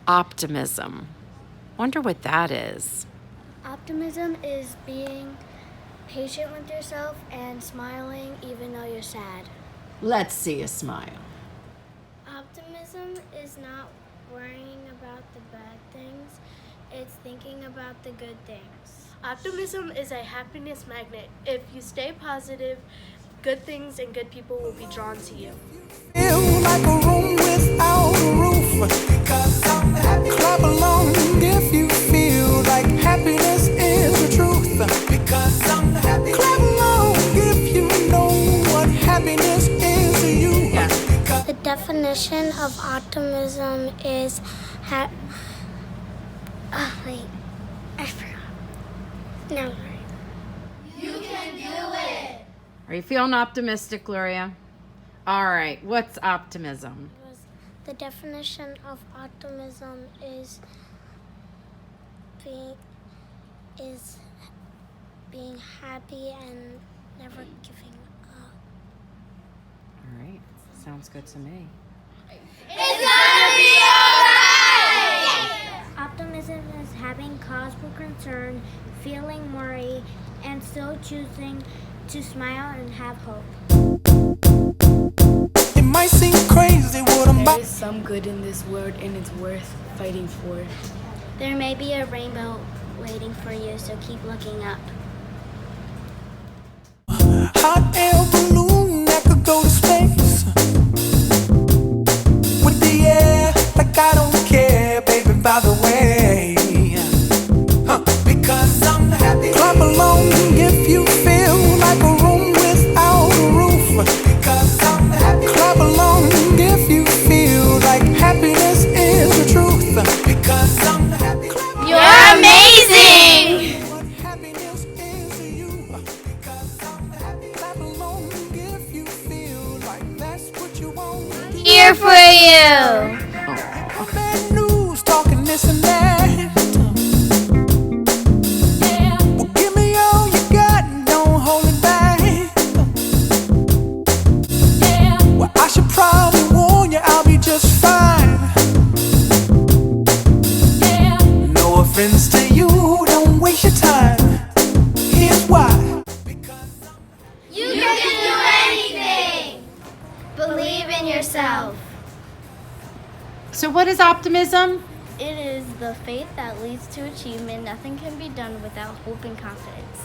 Optimism. Wonder what that is. Optimism is being patient with yourself and smiling even though you're sad. Let's see a smile. Optimism is not worrying about the bad things, it's thinking about the good things. Optimism is a happiness magnet. If you stay positive, good things and good people will be drawn to you. Feel like a room without a roof. Because I'm happy. Clap along if you feel like happiness is the truth. Because I'm happy. Clap along if you know what happiness is to you. Yeah. The definition of optimism is I forgot. No. Are you feeling optimistic, Gloria? All right, what's optimism? The definition of optimism is being happy and never giving up. All right, sounds good to me. Optimism is having cause for concern, feeling worry, and still choosing to smile and have hope. It might seem crazy what I'm There about. is some good in this world and it's worth fighting for. There may be a rainbow waiting for you, so keep looking up. Hot air balloon that could go to space. With the air, like I don't care, baby, by the way. Because I'm happy. Clap along if you feel like a room without a roof. Because I'm happy. Clap along if you feel like happiness is the truth. Because I'm happy. You're amazing! What happiness is to you. Because I'm happy. Clap along if you feel like that's what you want. Here for you! Bad news, talking this and that. Well, give me all you got and don't hold it back. Well, I should probably warn you, I'll be just fine. No offense to you, don't waste your time. Here's why. You can do anything! Believe in yourself. So what is optimism? It is the faith that leads to achievement. Nothing can be done without hope and confidence.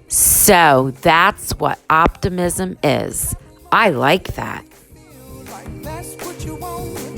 So that's what optimism is. I like that. Like that's what you want.